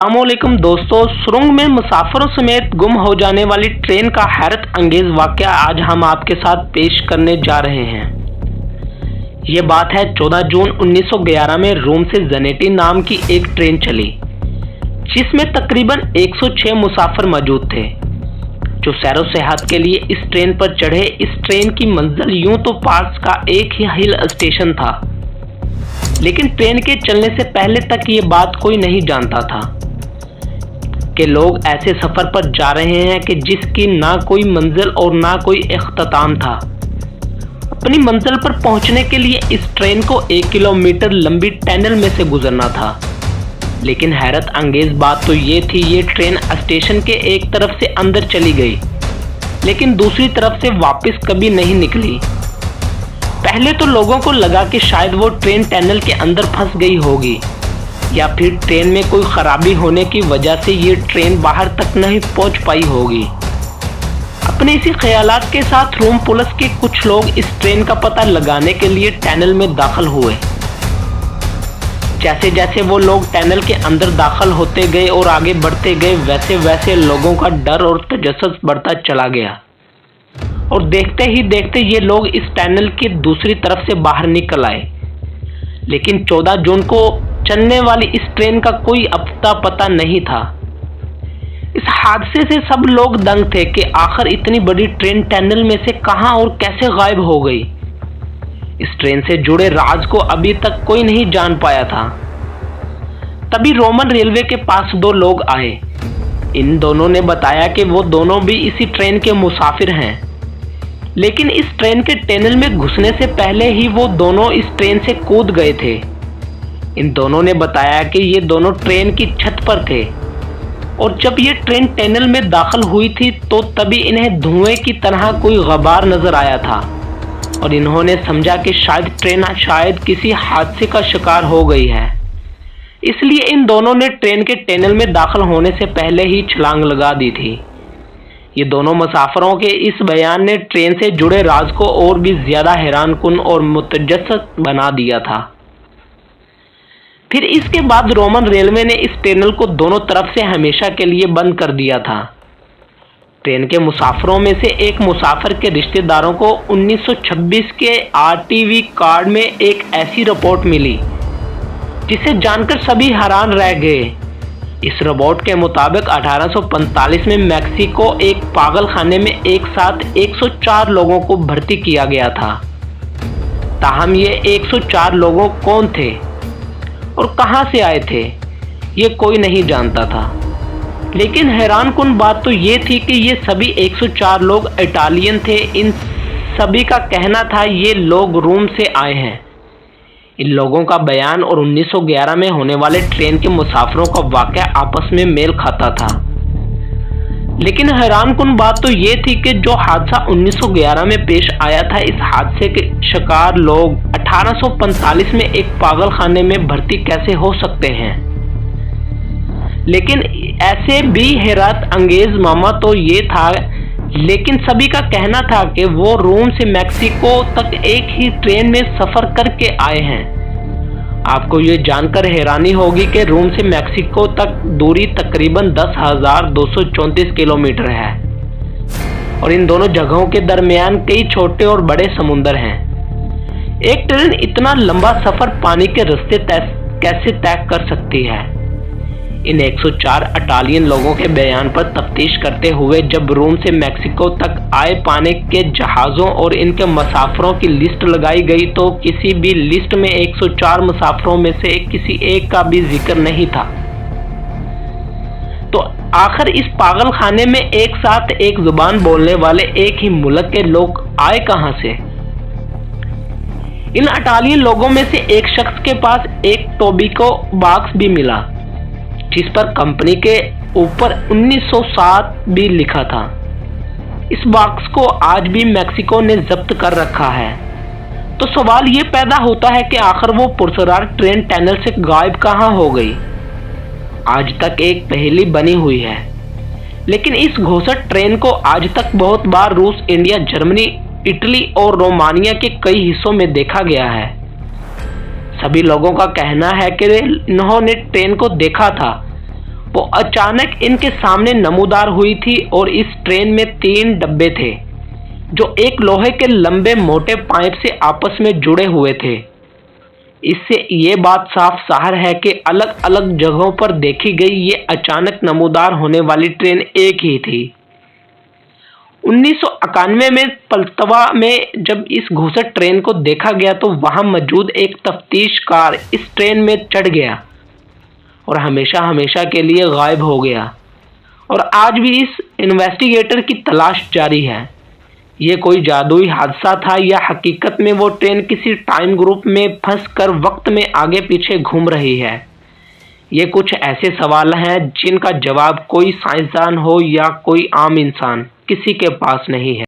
अस्सलामुअलैकुम दोस्तों, सुरंग में मुसाफिरों समेत गुम हो जाने वाली ट्रेन का हैरत अंगेज वाकया आज हम आपके साथ पेश करने जा रहे हैं। ये बात है 14 जून 1911 में रोम से जनेटी नाम की एक ट्रेन चली, जिसमें तकरीबन 106 मुसाफिर मौजूद थे जो सैरो सेहत के लिए इस ट्रेन पर चढ़े। इस ट्रेन की मंजिल यूं तो पास का एक ही हिल स्टेशन था, लेकिन ट्रेन के चलने से पहले तक ये बात कोई नहीं जानता था कि लोग ऐसे सफर पर जा रहे हैं कि जिसकी ना कोई मंजिल और ना कोई इख्तिताम था। अपनी मंजिल पर पहुंचने के लिए इस ट्रेन को 1 किलोमीटर लंबी टनल में से गुजरना था, लेकिन हैरत अंगेज बात तो ये थी, ये ट्रेन स्टेशन के एक तरफ से अंदर चली गई, लेकिन दूसरी तरफ से वापस कभी नहीं निकली। पहले तो लोगों को लगा कि शायद वो ट्रेन टनल के अंदर फंस गई होगी, या फिर ट्रेन में कोई खराबी होने की वजह से ये ट्रेन बाहर तक नहीं पहुंच पाई होगी। अपने इसी ख्यालात के साथ रोम पुलिस के कुछ लोग इस ट्रेन का पता लगाने के लिए टनल में दाखिल हुए। जैसे जैसे वो लोग टनल के अंदर दाखिल होते गए और आगे बढ़ते गए, वैसे वैसे लोगों का डर और तजस्सुस बढ़ता चला गया, और देखते ही देखते ये लोग इस टनल की दूसरी तरफ से बाहर निकल आए। लेकिन 14 जून को चलने वाली इस ट्रेन का कोई अता पता नहीं था। इस हादसे से सब लोग दंग थे कि आखिर इतनी बड़ी ट्रेन टनल में से कहां और कैसे गायब हो गई। इस ट्रेन से जुड़े राज को अभी तक कोई नहीं जान पाया था। तभी रोमन रेलवे के पास 2 लोग आए। इन दोनों ने बताया कि वो दोनों भी इसी ट्रेन के मुसाफिर हैं, लेकिन इस ट्रेन के टनल में घुसने से पहले ही वो दोनों इस ट्रेन से कूद गए थे। इन दोनों ने बताया कि ये दोनों ट्रेन की छत पर थे, और जब ये ट्रेन टनल में दाखिल हुई थी तो तभी इन्हें धुएं की तरह कोई गुबार नजर आया था, और इन्होंने समझा कि शायद ट्रेन किसी हादसे का शिकार हो गई है। इसलिए इन दोनों ने ट्रेन के टनल में दाखिल होने से पहले ही छलांग लगा दी थी। ये दोनों मुसाफिरों के इस बयान ने ट्रेन से जुड़े राज को और भी ज्यादा हैरानकुन और मुतजस्सिस बना दिया था। फिर इसके बाद रोमन रेलवे ने इस टनल को दोनों तरफ से हमेशा के लिए बंद कर दिया था। ट्रेन के मुसाफिरों में से एक मुसाफिर के रिश्तेदारों को 1926 के आरटीवी कार्ड में एक ऐसी रिपोर्ट मिली जिसे जानकर सभी हैरान रह गए। इस रिपोर्ट के मुताबिक 1845 में मैक्सिको एक पागल खाने में एक साथ 104 लोगों को भर्ती किया गया था। ताहम ये 104 लोगों कौन थे और कहां से आए थे, ये कोई नहीं जानता था। लेकिन हैरानकुन बात तो ये थी कि ये सभी 104 लोग इटालियन थे। इन सभी का कहना था ये लोग रोम से आए हैं। इन लोगों का बयान और 1911 में होने वाले ट्रेन के मुसाफिरों का वाकया आपस में मेल खाता था। लेकिन हैरानकुन बात तो ये थी कि जो हादसा 1911 में पेश आया था, इस हादसे के शिकार लोग 1845 में एक पागल खाने में भर्ती कैसे हो सकते हैं। लेकिन ऐसे भी हैरत अंगेज मामला तो ये था, लेकिन सभी का कहना था कि वो रोम से मैक्सिको तक एक ही ट्रेन में सफर करके आए हैं। आपको ये जानकर हैरानी होगी कि रोम से मैक्सिको तक दूरी तकरीबन 10,234 किलोमीटर है, और इन दोनों जगहों के दरमियान कई छोटे और बड़े समुंदर हैं। एक ट्रेन इतना लंबा सफर पानी के रास्ते कैसे तय कर सकती है। इन 104 इटालियन लोगों के बयान पर तफ्तीश करते हुए जब रोम से मैक्सिको तक आए पानी के जहाज़ों और इनके मुसाफिरों की लिस्ट लगाई गई, तो किसी भी लिस्ट में 104 मुसाफिरों में से किसी एक का भी जिक्र नहीं था। तो आखिर इस पागल खाने में एक साथ एक जुबान बोलने वाले एक ही मुल्क के लोग आए कहां से। इन इटालियन लोगों में से एक शख्स के पास एक टोबैको बॉक्स भी मिला, जिस पर कंपनी के ऊपर 1907 भी लिखा था। इस बॉक्स को आज भी मैक्सिको ने जब्त कर रखा है। तो सवाल ये पैदा होता है कि आखिर वो पुरस्कार ट्रेन टनल से गायब कहां हो गई। आज तक एक पहेली बनी हुई है, लेकिन इस घोषित ट्रेन को आज तक बहुत बार रूस, इंडिया, जर्मनी, इटली और रोमानिया के कई हिस्सों में देखा गया है। सभी लोगों का कहना है कि इन्होंने ट्रेन को देखा था वो अचानक इनके सामने नमूदार हुई थी और इस ट्रेन में 3 डब्बे थे जो एक लोहे के लंबे मोटे पाइप से आपस में जुड़े हुए थे। इससे ये बात साफ ज़ाहिर है कि अलग अलग जगहों पर देखी गई ये अचानक नमूदार होने वाली ट्रेन एक ही थी। 1991 में पलतवा में जब इस घुसट ट्रेन को देखा गया तो वहां मौजूद एक तफ्तीशकार इस ट्रेन में चढ़ गया और हमेशा हमेशा के लिए गायब हो गया और आज भी इस इन्वेस्टिगेटर की तलाश जारी है। ये कोई जादुई हादसा था या हकीकत में वो ट्रेन किसी टाइम ग्रुप में फंसकर वक्त में आगे पीछे घूम रही है? ये कुछ ऐसे सवाल हैं जिनका जवाब कोई साइंसदान हो या कोई आम इंसान किसी के पास नहीं है।